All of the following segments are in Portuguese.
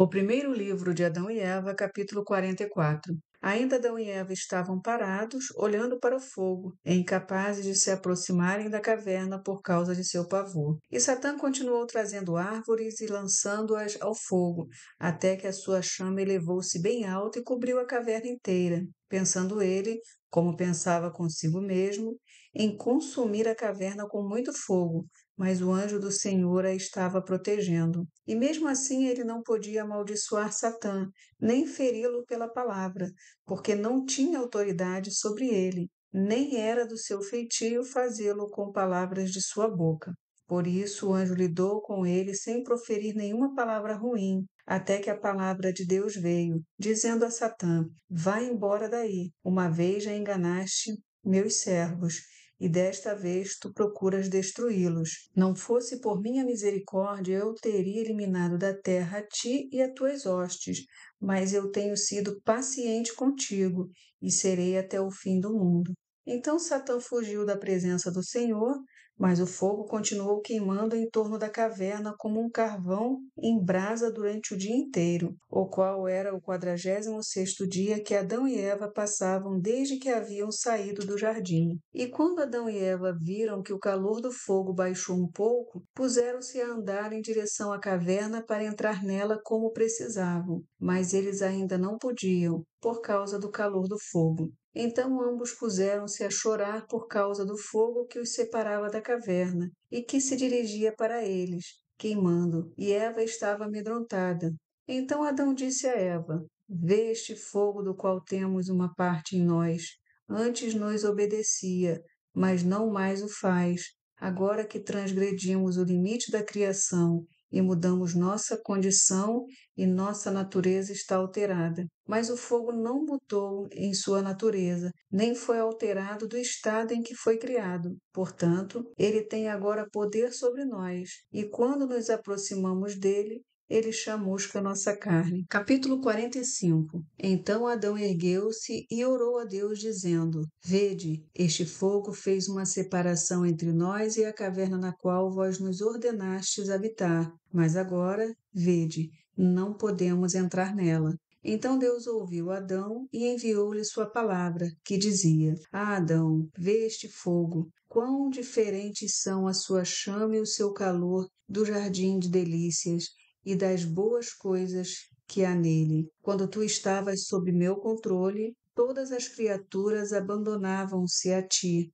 O primeiro livro de Adão e Eva, capítulo 44. Ainda Adão e Eva estavam parados, olhando para o fogo, incapazes de se aproximarem da caverna por causa de seu pavor. E Satã continuou trazendo árvores e lançando-as ao fogo, até que a sua chama elevou-se bem alto e cobriu a caverna inteira. Pensando ele, como pensava consigo mesmo, em consumir a caverna com muito fogo, mas o anjo do Senhor a estava protegendo. E mesmo assim ele não podia amaldiçoar Satã, nem feri-lo pela palavra, porque não tinha autoridade sobre ele, nem era do seu feitio fazê-lo com palavras de sua boca. Por isso o anjo lidou com ele sem proferir nenhuma palavra ruim, até que a palavra de Deus veio, dizendo a Satã: Vá embora daí, uma vez já enganaste meus servos, e desta vez tu procuras destruí-los. Não fosse por minha misericórdia, eu teria eliminado da terra a ti e a tuas hostes, mas eu tenho sido paciente contigo e serei até o fim do mundo. Então Satã fugiu da presença do Senhor, mas o fogo continuou queimando em torno da caverna como um carvão em brasa durante o dia inteiro, o qual era o 46º dia que Adão e Eva passavam desde que haviam saído do jardim. E quando Adão e Eva viram que o calor do fogo baixou um pouco, puseram-se a andar em direção à caverna para entrar nela como precisavam, mas eles ainda não podiam, por causa do calor do fogo. Então ambos puseram-se a chorar por causa do fogo que os separava da caverna e que se dirigia para eles, queimando, e Eva estava amedrontada. Então Adão disse a Eva: Vê este fogo do qual temos uma parte em nós. Antes nos obedecia, mas não mais o faz. Agora que transgredimos o limite da criação e mudamos nossa condição e nossa natureza está alterada. Mas o fogo não mudou em sua natureza, nem foi alterado do estado em que foi criado. Portanto, ele tem agora poder sobre nós, e quando nos aproximamos dele, ele chamusca nossa carne. Capítulo 45. Então Adão ergueu-se e orou a Deus, dizendo: Vede, este fogo fez uma separação entre nós e a caverna na qual vós nos ordenastes habitar. Mas agora, vede, não podemos entrar nela. Então Deus ouviu Adão e enviou-lhe sua palavra, que dizia: Adão, vê este fogo, quão diferentes são a sua chama e o seu calor do jardim de delícias e das boas coisas que há nele. Quando tu estavas sob meu controle, todas as criaturas abandonavam-se a ti.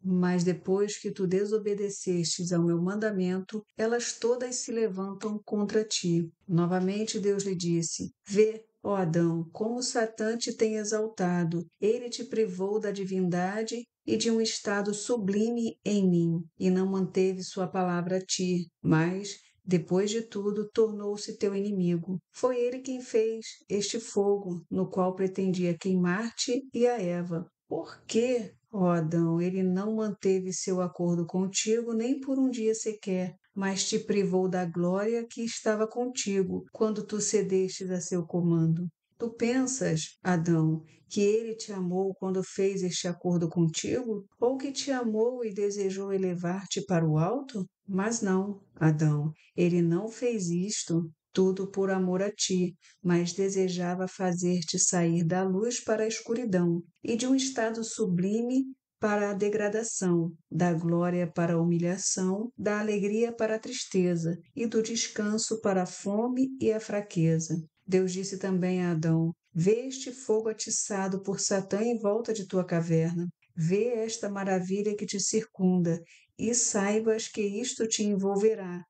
Mas depois que tu desobedecestes ao meu mandamento, elas todas se levantam contra ti. Novamente Deus lhe disse: Vê, ó Adão, como Satã te tem exaltado. Ele te privou da divindade e de um estado sublime em mim, e não manteve sua palavra a ti, mas depois de tudo, tornou-se teu inimigo. Foi ele quem fez este fogo, no qual pretendia queimar-te e a Eva. Por que, ó Adão, ele não manteve seu acordo contigo nem por um dia sequer, mas te privou da glória que estava contigo quando tu cedestes a seu comando? Tu pensas, Adão, que ele te amou quando fez este acordo contigo? Ou que te amou e desejou elevar-te para o alto? Mas não, Adão, ele não fez isto tudo por amor a ti, mas desejava fazer-te sair da luz para a escuridão e de um estado sublime para a degradação, da glória para a humilhação, da alegria para a tristeza e do descanso para a fome e a fraqueza. Deus disse também a Adão: Vê este fogo atiçado por Satã em volta de tua caverna. Vê esta maravilha que te circunda, e saibas que isto te envolverá,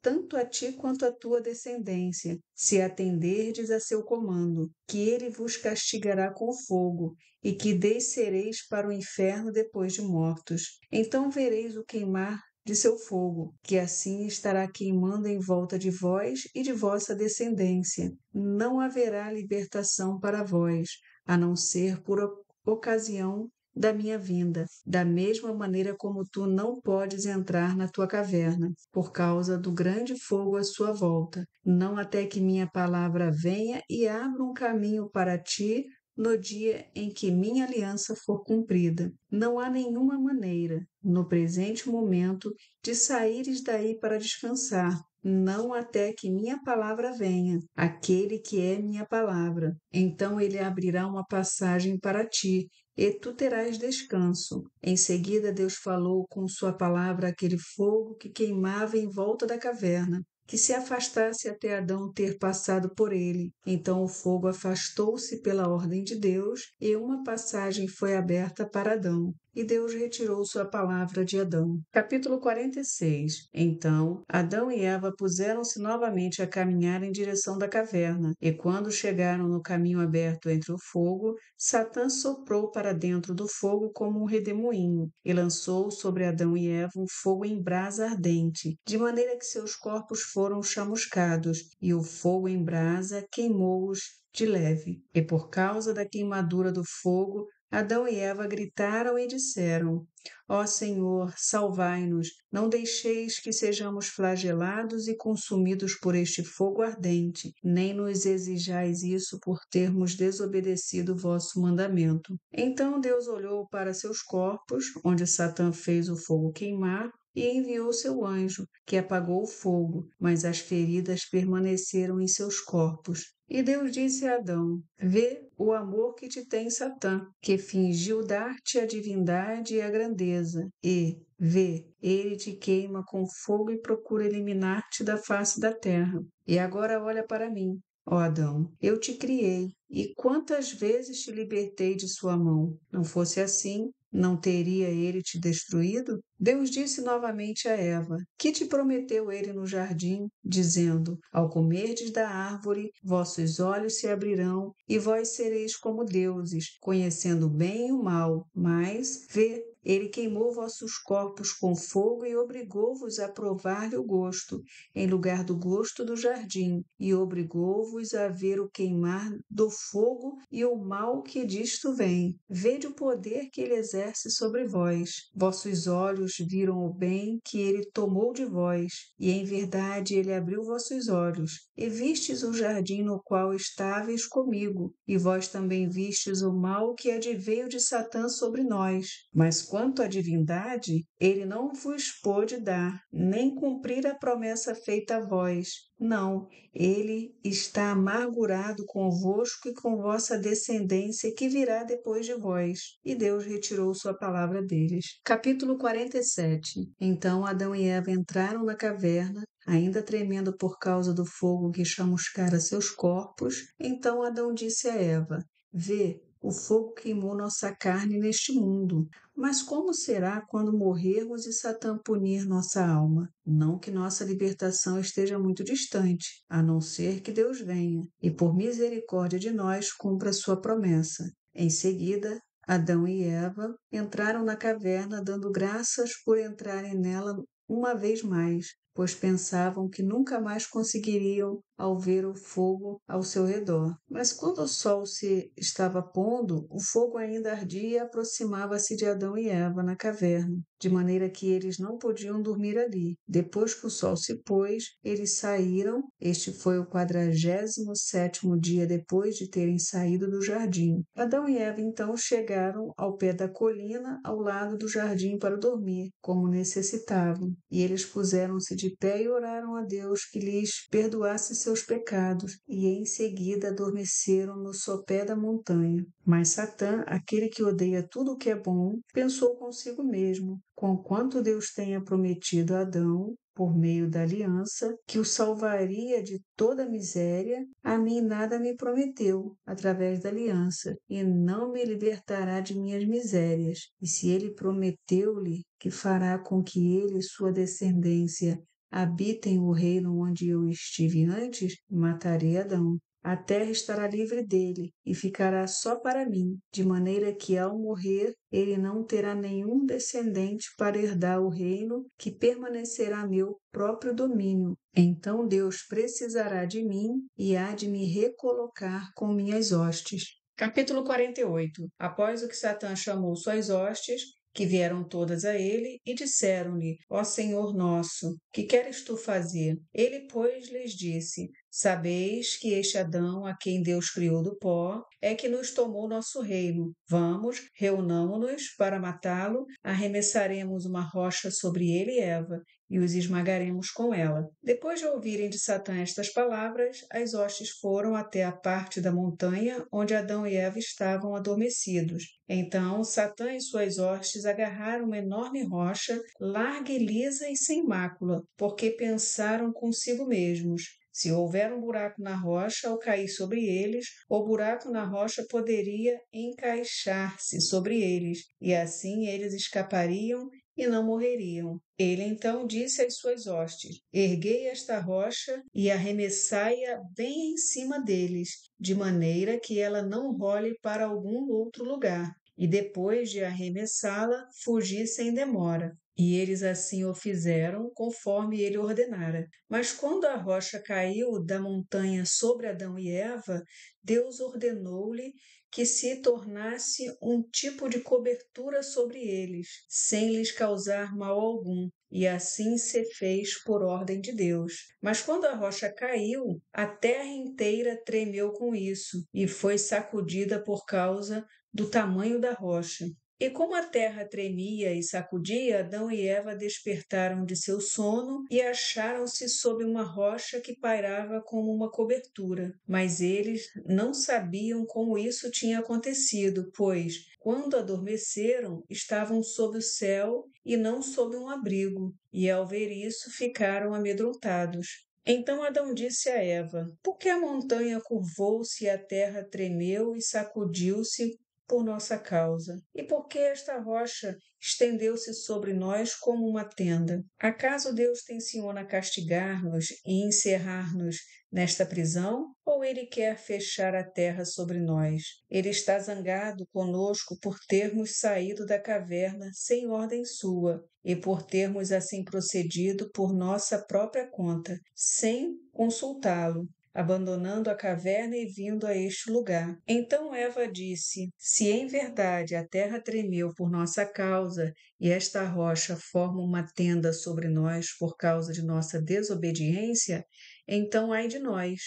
tanto a ti quanto à tua descendência, se atenderdes a seu comando, que ele vos castigará com fogo, e que descereis para o inferno depois de mortos. Então vereis o queimar de seu fogo, que assim estará queimando em volta de vós e de vossa descendência. Não haverá libertação para vós, a não ser por ocasião da minha vinda, da mesma maneira como tu não podes entrar na tua caverna, por causa do grande fogo à sua volta, não até que minha palavra venha e abra um caminho para ti no dia em que minha aliança for cumprida. Não há nenhuma maneira, no presente momento, de saíres daí para descansar, não até que minha palavra venha, aquele que é minha palavra. Então ele abrirá uma passagem para ti, e tu terás descanso. Em seguida, Deus falou com sua palavra aquele fogo que queimava em volta da caverna, que se afastasse até Adão ter passado por ele. Então o fogo afastou-se pela ordem de Deus, e uma passagem foi aberta para Adão. E Deus retirou sua palavra de Adão. Capítulo 46. Então Adão e Eva puseram-se novamente a caminhar em direção da caverna, e quando chegaram no caminho aberto entre o fogo, Satã soprou para dentro do fogo como um redemoinho, e lançou sobre Adão e Eva um fogo em brasa ardente, de maneira que seus corpos foram chamuscados, e o fogo em brasa queimou-os de leve. E por causa da queimadura do fogo, Adão e Eva gritaram e disseram: Ó Senhor, salvai-nos, não deixeis que sejamos flagelados e consumidos por este fogo ardente, nem nos exijais isso por termos desobedecido o vosso mandamento. Então Deus olhou para seus corpos, onde Satã fez o fogo queimar, e enviou seu anjo, que apagou o fogo, mas as feridas permaneceram em seus corpos. E Deus disse a Adão: Vê o amor que te tem Satã, que fingiu dar-te a divindade e a grandeza, e, vê, ele te queima com fogo e procura eliminar-te da face da terra. E agora olha para mim, ó Adão, eu te criei, e quantas vezes te libertei de sua mão? Não fosse assim, não teria ele te destruído? Deus disse novamente a Eva: Que te prometeu ele no jardim, dizendo: Ao comerdes da árvore, vossos olhos se abrirão, e vós sereis como deuses, conhecendo o bem e o mal. Mas, vê, ele queimou vossos corpos com fogo e obrigou-vos a provar-lhe o gosto, em lugar do gosto do jardim, e obrigou-vos a ver o queimar do fogo e o mal que disto vem. Vede o poder que ele exerce sobre vós. Vossos olhos viram o bem que ele tomou de vós, e em verdade ele abriu vossos olhos, e vistes o jardim no qual estáveis comigo, e vós também vistes o mal que adveio de Satã sobre nós. Mas quanto à divindade, ele não vos pôde dar, nem cumprir a promessa feita a vós. Não, ele está amargurado convosco e com vossa descendência que virá depois de vós. E Deus retirou sua palavra deles. Capítulo 47. Então Adão e Eva entraram na caverna, ainda tremendo por causa do fogo que chamuscara seus corpos. Então Adão disse a Eva: Vê, o fogo queimou nossa carne neste mundo. Mas como será quando morrermos e Satã punir nossa alma? Não que nossa libertação esteja muito distante, a não ser que Deus venha, e por misericórdia de nós cumpra sua promessa. Em seguida, Adão e Eva entraram na caverna dando graças por entrarem nela uma vez mais, pois pensavam que nunca mais conseguiriam ao ver o fogo ao seu redor. Mas quando o sol se estava pondo, o fogo ainda ardia e aproximava-se de Adão e Eva na caverna, de maneira que eles não podiam dormir ali. Depois que o sol se pôs, eles saíram. Este foi o 47º dia depois de terem saído do jardim. Adão e Eva então chegaram ao pé da colina, ao lado do jardim, para dormir, como necessitavam. E eles puseram-se de pé e oraram a Deus que lhes perdoasse seus pecados, e em seguida adormeceram no sopé da montanha. Mas Satã, aquele que odeia tudo o que é bom, pensou consigo mesmo: conquanto Deus tenha prometido a Adão, por meio da aliança, que o salvaria de toda a miséria, a mim nada me prometeu através da aliança, e não me libertará de minhas misérias. E se ele prometeu-lhe que fará com que ele e sua descendência habitem o reino onde eu estive antes, matarei Adão. A terra estará livre dele e ficará só para mim, de maneira que ao morrer ele não terá nenhum descendente para herdar o reino que permanecerá meu próprio domínio. Então Deus precisará de mim e há de me recolocar com minhas hostes. Capítulo 48. Após o que Satã chamou suas hostes, que vieram todas a ele, e disseram-lhe: Ó Senhor nosso, que queres tu fazer? Ele, pois, lhes disse: Sabeis que este Adão, a quem Deus criou do pó, é que nos tomou nosso reino. Vamos, reunamo-nos para matá-lo, arremessaremos uma rocha sobre ele e Eva, e os esmagaremos com ela. Depois de ouvirem de Satã estas palavras, as hostes foram até a parte da montanha onde Adão e Eva estavam adormecidos. Então Satã e suas hostes agarraram uma enorme rocha, larga e lisa e sem mácula, porque pensaram consigo mesmos: se houver um buraco na rocha ao cair sobre eles, o buraco na rocha poderia encaixar-se sobre eles, e assim eles escapariam e não morreriam. Ele então disse às suas hostes: erguei esta rocha e arremessai-a bem em cima deles, de maneira que ela não role para algum outro lugar. E depois de arremessá-la, fugi sem demora. E eles assim o fizeram, conforme ele ordenara. Mas quando a rocha caiu da montanha sobre Adão e Eva, Deus ordenou-lhe que se tornasse um tipo de cobertura sobre eles, sem lhes causar mal algum. E assim se fez por ordem de Deus. Mas quando a rocha caiu, a terra inteira tremeu com isso e foi sacudida por causa do tamanho da rocha. E como a terra tremia e sacudia, Adão e Eva despertaram de seu sono e acharam-se sob uma rocha que pairava como uma cobertura. Mas eles não sabiam como isso tinha acontecido, pois, quando adormeceram, estavam sob o céu e não sob um abrigo, e ao ver isso ficaram amedrontados. Então Adão disse a Eva: por que a montanha curvou-se e a terra tremeu e sacudiu-se por nossa causa? E por que esta rocha estendeu-se sobre nós como uma tenda? Acaso Deus tenciona castigar-nos e encerrar-nos nesta prisão? Ou ele quer fechar a terra sobre nós? Ele está zangado conosco por termos saído da caverna sem ordem sua e por termos assim procedido por nossa própria conta, sem consultá-lo, abandonando a caverna e vindo a este lugar. Então Eva disse: se em verdade a terra tremeu por nossa causa e esta rocha forma uma tenda sobre nós por causa de nossa desobediência, então ai de nós,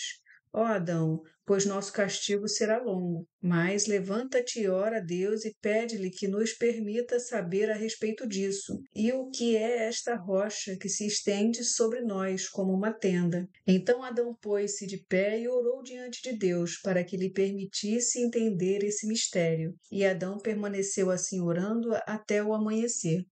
ó Adão, pois nosso castigo será longo. Mas levanta-te e ora a Deus e pede-lhe que nos permita saber a respeito disso, e o que é esta rocha que se estende sobre nós como uma tenda. Então Adão pôs-se de pé e orou diante de Deus para que lhe permitisse entender esse mistério. E Adão permaneceu assim orando até o amanhecer.